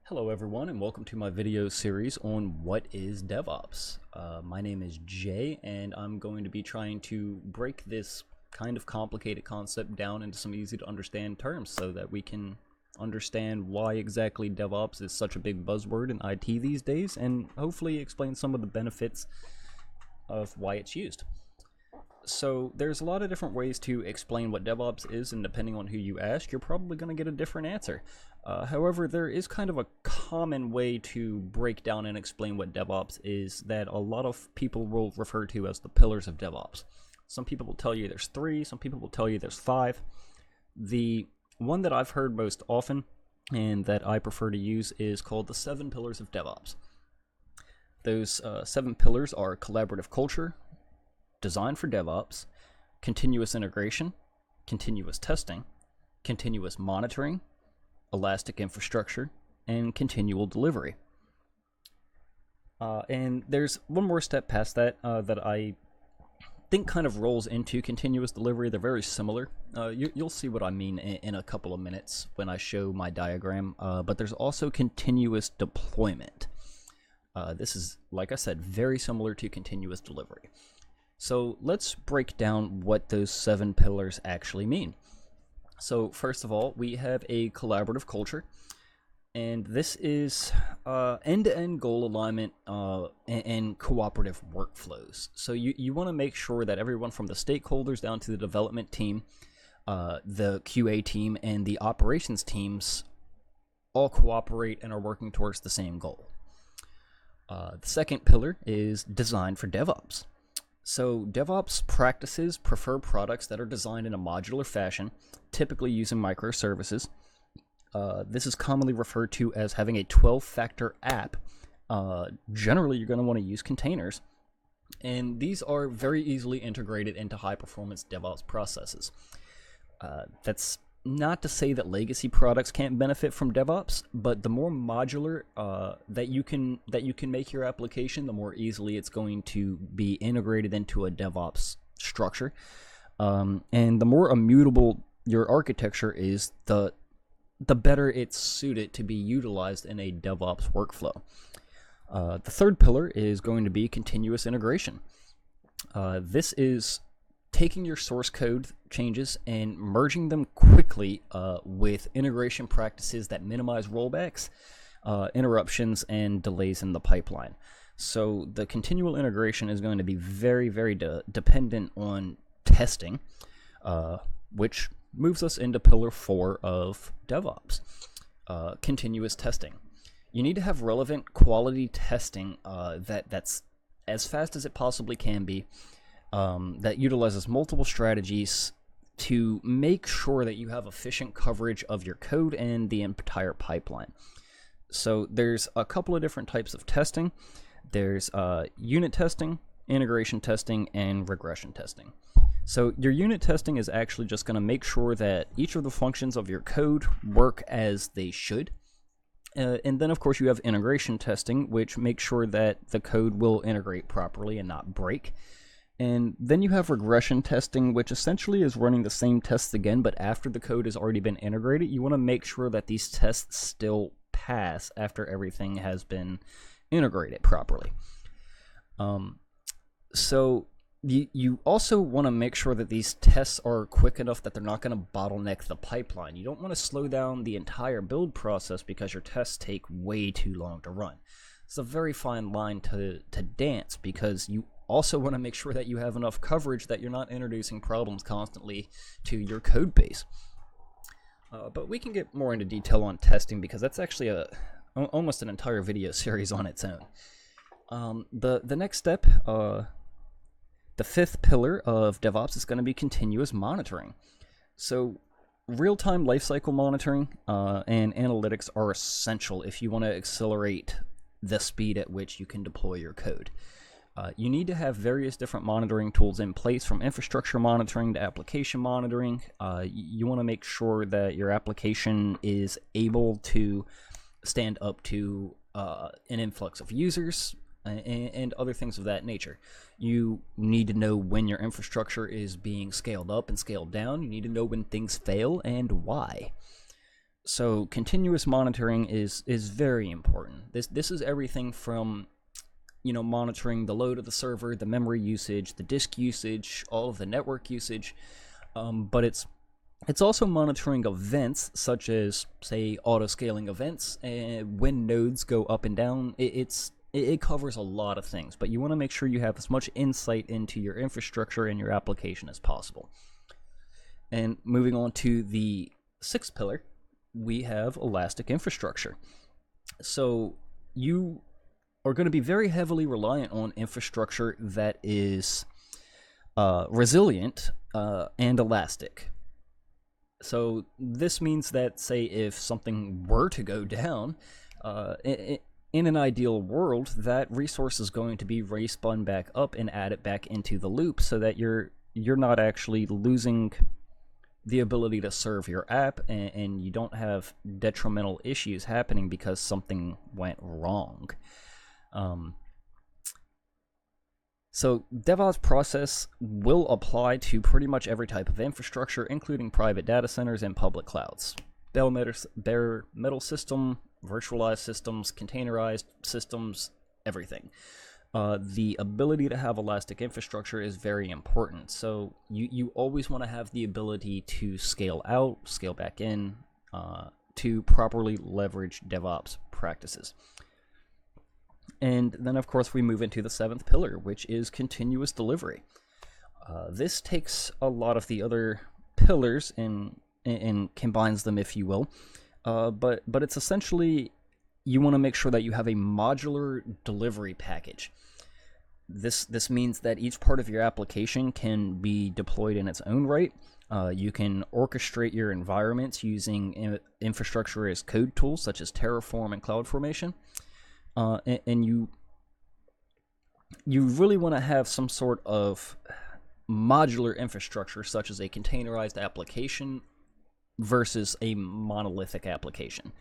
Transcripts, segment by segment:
Hello everyone and welcome to my video series on what is DevOps. My name is Jay and I'm going to be trying to break this kind of complicated concept down into some easy to understand terms so that we can understand why exactly DevOps is such a big buzzword in IT these days, and hopefully explain some of the benefits of why it's used. So there's a lot of different ways to explain what DevOps is, and depending on who you ask, you're probably going to get a different answer. However, there is kind of a common way to break down and explain what DevOps is that a lot of people will refer to as the Pillars of Devops. Some people will tell you there's 3, some people will tell you there's 5. The one that I've heard most often and that I prefer to use is called the 7 Pillars of DevOps. Those 7 pillars are collaborative culture, design for DevOps, continuous integration, continuous testing, continuous monitoring, elastic infrastructure, and continual delivery. And there's one more step past that that I think kind of rolls into continuous delivery. They're very similar. You'll see what I mean in a couple of minutes when I show my diagram. But there's also continuous deployment. This is, like I said, very similar to continuous delivery. So let's break down what those 7 pillars actually mean. So first of all, we have a collaborative culture, and this is end-to-end goal alignment and cooperative workflows. So you want to make sure that everyone from the stakeholders down to the development team, the QA team, and the operations teams all cooperate and are working towards the same goal. The second pillar is design for DevOps. So DevOps practices prefer products that are designed in a modular fashion, typically using microservices. This is commonly referred to as having a 12-factor app. Generally, you're going to want to use containers, and these are very easily integrated into high-performance DevOps processes. That's not to say that legacy products can't benefit from DevOps, but the more modular that you can make your application, the more easily it's going to be integrated into a DevOps structure. And the more immutable your architecture is, the better it's suited to be utilized in a DevOps workflow. The third pillar is going to be continuous integration. This is taking your source code changes and merging them quickly with integration practices that minimize rollbacks, interruptions, and delays in the pipeline. So the continual integration is going to be very, very dependent on testing, which moves us into pillar 4 of DevOps, continuous testing. You need to have relevant quality testing that's as fast as it possibly can be, that utilizes multiple strategies to make sure that you have efficient coverage of your code and the entire pipeline. So there's a couple of different types of testing. There's unit testing, integration testing, and regression testing. So your unit testing is actually just going to make sure that each of the functions of your code work as they should. And then, of course, you have integration testing, which makes sure that the code will integrate properly and not break. And then you have regression testing, which essentially is running the same tests again, but after the code has already been integrated. You want to make sure that these tests still pass after everything has been integrated properly. So you also want to make sure that these tests are quick enough that they're not going to bottleneck the pipeline. You don't want to slow down the entire build process because your tests take way too long to run. It's a very fine line to dance, because you also want to make sure that you have enough coverage that you're not introducing problems constantly to your code base. But we can get more into detail on testing, because that's actually almost an entire video series on its own. The next step, the 5th pillar of DevOps, is going to be continuous monitoring. So real-time lifecycle monitoring and analytics are essential if you want to accelerate the speed at which you can deploy your code. You need to have various different monitoring tools in place, from infrastructure monitoring to application monitoring. You want to make sure that your application is able to stand up to an influx of users and other things of that nature. You need to know when your infrastructure is being scaled up and scaled down. You need to know when things fail and why. So continuous monitoring is very important. This is everything from, you know, monitoring the load of the server, the memory usage, the disk usage, all of the network usage, but it's also monitoring events such as, say, auto-scaling events, and when nodes go up and down. It covers a lot of things, but you want to make sure you have as much insight into your infrastructure and your application as possible. And moving on to the sixth pillar, we have elastic infrastructure. So you are going to be very heavily reliant on infrastructure that is resilient and elastic. So this means that, say, if something were to go down, in an ideal world, that resource is going to be respun back up and added back into the loop, so that you're not actually losing the ability to serve your app, and you don't have detrimental issues happening because something went wrong. So DevOps process will apply to pretty much every type of infrastructure, including private data centers and public clouds. Bare metal system, virtualized systems, containerized systems, everything. The ability to have elastic infrastructure is very important. So you always want to have the ability to scale out, scale back in, to properly leverage DevOps practices. And then, of course, we move into the seventh pillar, which is continuous delivery. This takes a lot of the other pillars and combines them, if you will. But it's essentially, you want to make sure that you have a modular delivery package. This means that each part of your application can be deployed in its own right. You can orchestrate your environments using infrastructure as code tools such as Terraform and CloudFormation. And you really want to have some sort of modular infrastructure, such as a containerized application versus a monolithic application.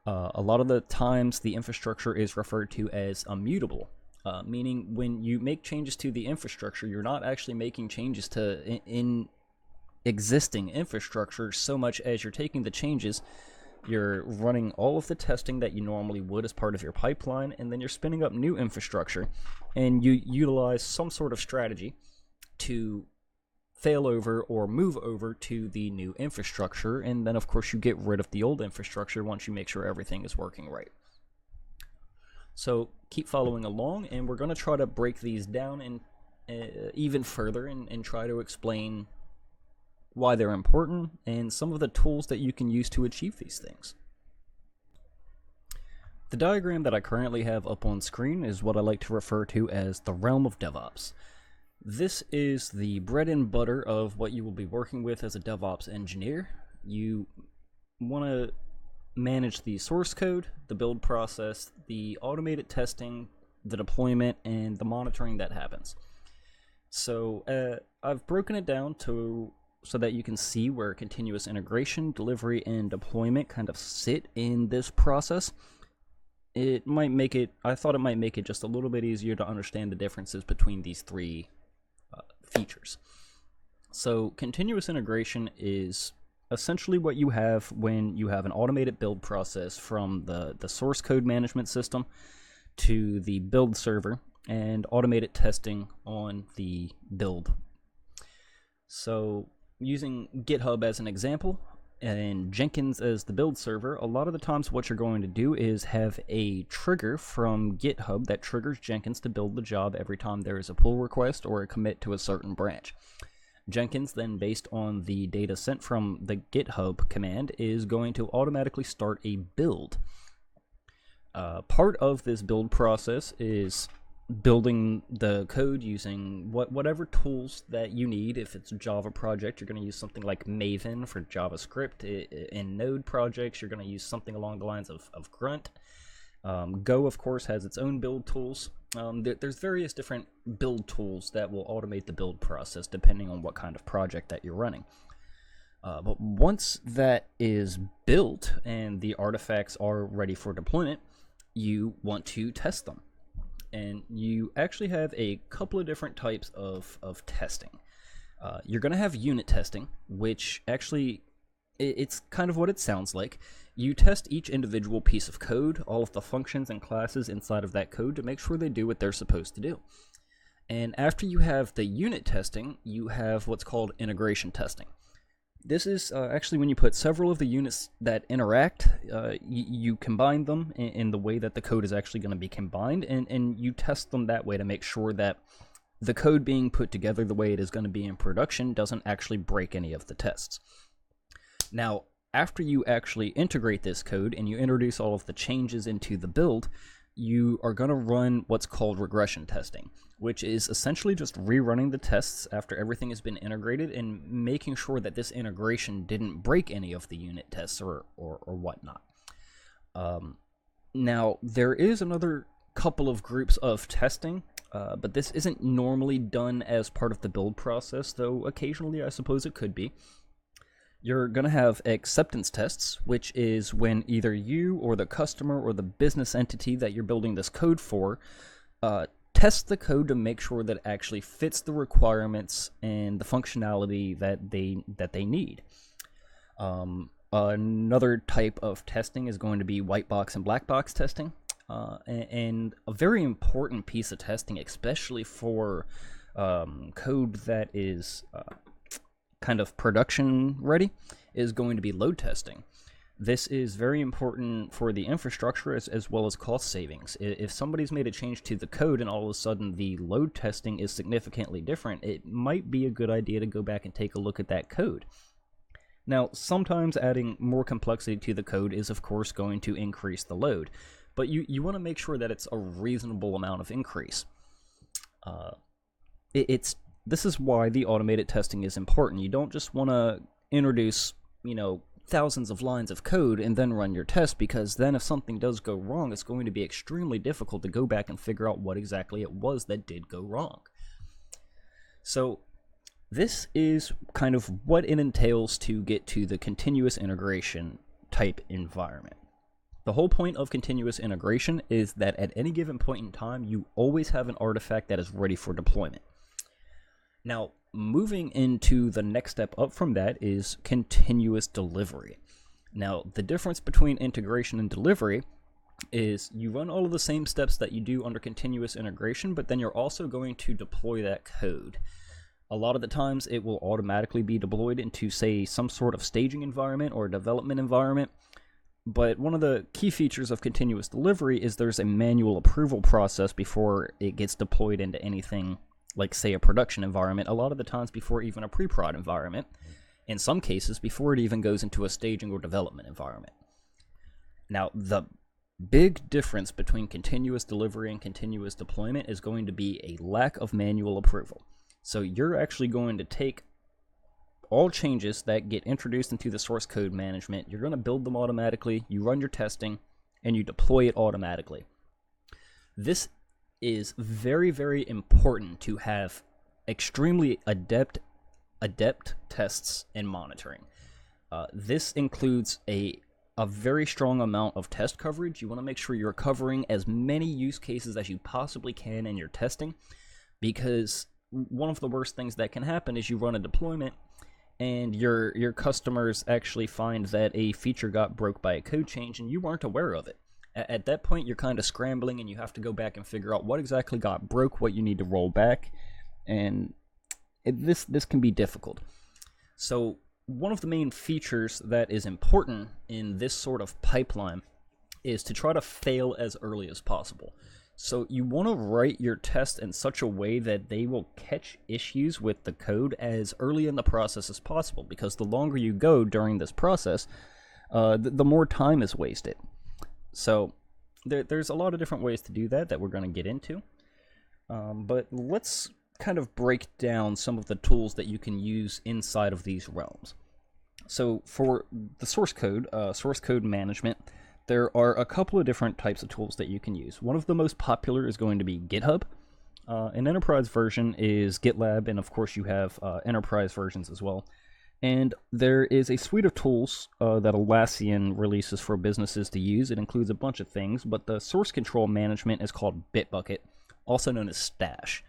A lot of the times the infrastructure is referred to as immutable, meaning when you make changes to the infrastructure, you're not actually making changes to in existing infrastructure so much as you're taking the changes, you're running all of the testing that you normally would as part of your pipeline, and then you're spinning up new infrastructure, and you utilize some sort of strategy to fail over or move over to the new infrastructure, and then of course you get rid of the old infrastructure once you make sure everything is working right. So keep following along, and we're going to try to break these down in, even further and try to explain why they're important and some of the tools that you can use to achieve these things. The diagram that I currently have up on screen is what I like to refer to as the realm of DevOps. This is the bread and butter of what you will be working with as a DevOps engineer. You want to manage the source code, the build process, the automated testing, the deployment, and the monitoring that happens. So I've broken it down so that you can see where continuous integration, delivery, and deployment kind of sit in this process. I thought it might make it just a little bit easier to understand the differences between these three features. So continuous integration is essentially what you have when you have an automated build process from the source code management system to the build server and automated testing on the build. So using GitHub as an example and Jenkins as the build server, a lot of the times what you're going to do is have a trigger from GitHub that triggers Jenkins to build the job every time there is a pull request or a commit to a certain branch. Jenkins then, based on the data sent from the GitHub command, is going to automatically start a build. Part of this build process is building the code using whatever tools that you need. If it's a Java project, you're going to use something like Maven for JavaScript. In Node projects, you're going to use something along the lines of Grunt. Go, of course, has its own build tools. There's various different build tools that will automate the build process depending on what kind of project that you're running. But once that is built and the artifacts are ready for deployment, you want to test them. And you actually have a couple of different types of testing. You're going to have unit testing, which actually It's kind of what it sounds like. You test each individual piece of code, all of the functions and classes inside of that code to make sure they do what they're supposed to do. And after you have the unit testing, you have what's called integration testing. This is actually when you put several of the units that interact, you combine them in the way that the code is actually going to be combined, and you test them that way to make sure that the code being put together the way it is going to be in production doesn't actually break any of the tests. Now, after you actually integrate this code and you introduce all of the changes into the build, you are going to run what's called regression testing, which is essentially just rerunning the tests after everything has been integrated and making sure that this integration didn't break any of the unit tests or whatnot. Now, there is another couple of groups of testing, but this isn't normally done as part of the build process, though occasionally I suppose it could be. You're going to have acceptance tests, which is when either you or the customer or the business entity that you're building this code for test the code to make sure that it actually fits the requirements and the functionality that they need. Another type of testing is going to be white box and black box testing. And a very important piece of testing, especially for code that is kind of production ready, is going to be load testing. This is very important for the infrastructure as well as cost savings. If somebody's made a change to the code and all of a sudden the load testing is significantly different, it might be a good idea to go back and take a look at that code. Now, sometimes adding more complexity to the code is of course going to increase the load, but you want to make sure that it's a reasonable amount of increase. This is why the automated testing is important. You don't just want to introduce, thousands of lines of code and then run your test, because then if something does go wrong, it's going to be extremely difficult to go back and figure out what exactly it was that did go wrong. So this is kind of what it entails to get to the continuous integration type environment. The whole point of continuous integration is that at any given point in time, you always have an artifact that is ready for deployment. Now, moving into the next step up from that is continuous delivery. Now, the difference between integration and delivery is you run all of the same steps that you do under continuous integration, but then you're also going to deploy that code. A lot of the times it will automatically be deployed into, say, some sort of staging environment or development environment. But one of the key features of continuous delivery is there's a manual approval process before it gets deployed into anything like, say, a production environment, a lot of the times before even a pre-prod environment, in some cases before it even goes into a staging or development environment. Now, the big difference between continuous delivery and continuous deployment is going to be a lack of manual approval. So you're actually going to take all changes that get introduced into the source code management, you're going to build them automatically, you run your testing, and you deploy it automatically. This is very, very important to have extremely adept tests and monitoring. This includes a very strong amount of test coverage. You want to make sure you're covering as many use cases as you possibly can in your testing, because one of the worst things that can happen is you run a deployment and your customers actually find that a feature got broke by a code change and you weren't aware of it. At that point, you're kind of scrambling and you have to go back and figure out what exactly got broke, what you need to roll back, and this can be difficult. So one of the main features that is important in this sort of pipeline is to try to fail as early as possible. So you want to write your test in such a way that they will catch issues with the code as early in the process as possible, because the longer you go during this process, the more time is wasted. So there's a lot of different ways to do that we're going to get into. But let's kind of break down some of the tools that you can use inside of these realms. So for the source code management, there are a couple of different types of tools that you can use. One of the most popular is going to be GitHub. An enterprise version is GitLab, and of course you have enterprise versions as well. And there is a suite of tools that Atlassian releases for businesses to use. It includes a bunch of things, but the source control management is called Bitbucket, also known as Stash.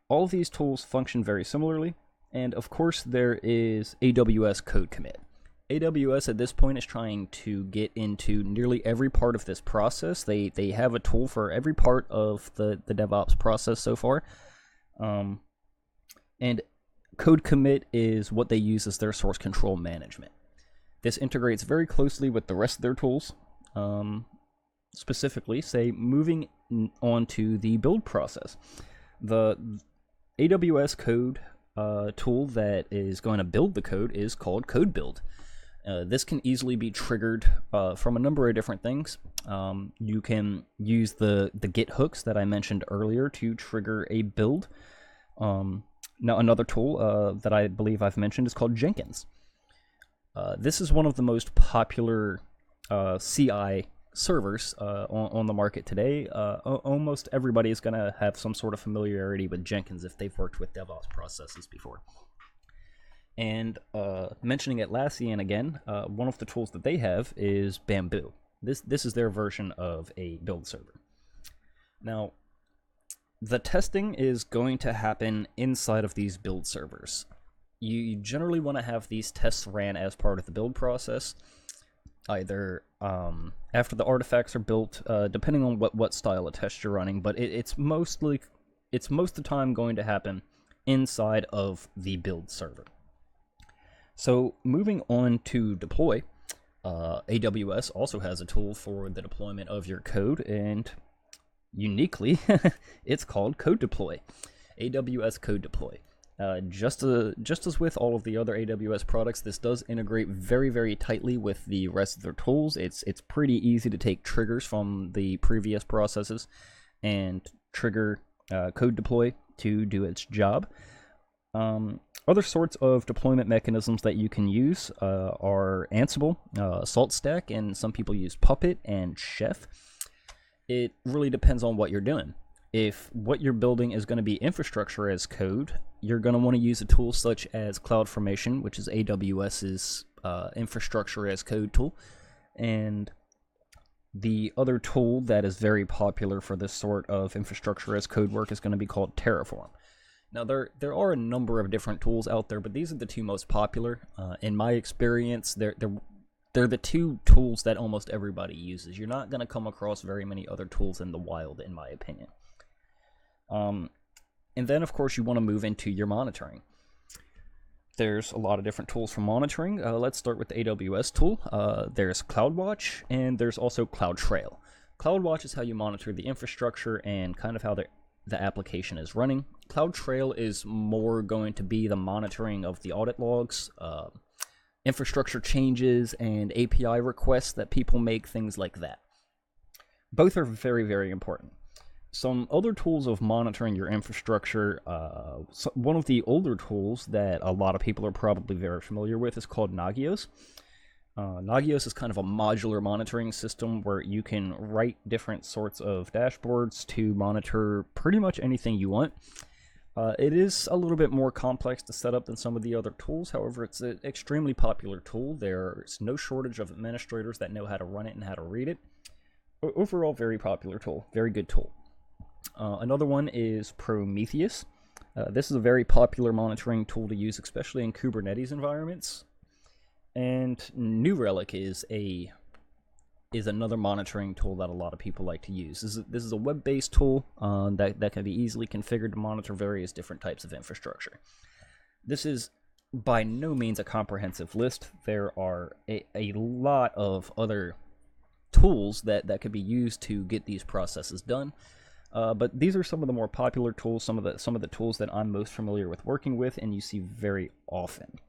All of these tools function very similarly, and of course there is AWS Code Commit. AWS at this point is trying to get into nearly every part of this process. They have a tool for every part of the DevOps process so far. And code commit is what they use as their source control management. This integrates very closely with the rest of their tools. Specifically, say, moving on to the build process. The AWS code tool that is going to build the code is called code build. This can easily be triggered from a number of different things. You can use the Git hooks that I mentioned earlier to trigger a build. Now, another tool that I believe I've mentioned is called Jenkins. This is one of the most popular CI servers on the market today. Almost everybody is going to have some sort of familiarity with Jenkins if they've worked with DevOps processes before. And mentioning Atlassian again, one of the tools that they have is Bamboo. This is their version of a build server. Now, the testing is going to happen inside of these build servers. You generally want to have these tests ran as part of the build process, either after the artifacts are built, depending on what style of test you're running, but it's most of the time going to happen inside of the build server. So moving on to deploy, AWS also has a tool for the deployment of your code, and uniquely, it's called Code Deploy, AWS Code Deploy. Just as with all of the other AWS products, this does integrate very, very tightly with the rest of their tools. It's pretty easy to take triggers from the previous processes and trigger Code Deploy to do its job. Other sorts of deployment mechanisms that you can use are Ansible, SaltStack, and some people use Puppet and Chef. It really depends on what you're doing. If what you're building is going to be infrastructure as code, you're going to want to use a tool such as CloudFormation, which is AWS's infrastructure as code tool. And the other tool that is very popular for this sort of infrastructure as code work is going to be called Terraform. Now, there are a number of different tools out there, but these are the two most popular. In my experience, they're the two tools that almost everybody uses. You're not going to come across very many other tools in the wild, in my opinion. And then, of course, you want to move into your monitoring. There's a lot of different tools for monitoring. Let's start with the AWS tool. There's CloudWatch, and there's also CloudTrail. CloudWatch is how you monitor the infrastructure and kind of how the application is running. CloudTrail is more going to be the monitoring of the audit logs, infrastructure changes, and API requests that people make, things like that. Both are very, very important. Some other tools of monitoring your infrastructure, one of the older tools that a lot of people are probably very familiar with is called Nagios. Nagios is kind of a modular monitoring system where you can write different sorts of dashboards to monitor pretty much anything you want. It is a little bit more complex to set up than some of the other tools. However, it's an extremely popular tool. There's no shortage of administrators that know how to run it and how to read it. Overall, very popular tool. Very good tool. Another one is Prometheus. This is a very popular monitoring tool to use, especially in Kubernetes environments. And New Relic is another monitoring tool that a lot of people like to use. This is a web-based tool that can be easily configured to monitor various different types of infrastructure. This is by no means a comprehensive list. There are a lot of other tools that could be used to get these processes done. But these are some of the more popular tools, some of the tools that I'm most familiar with working with and you see very often.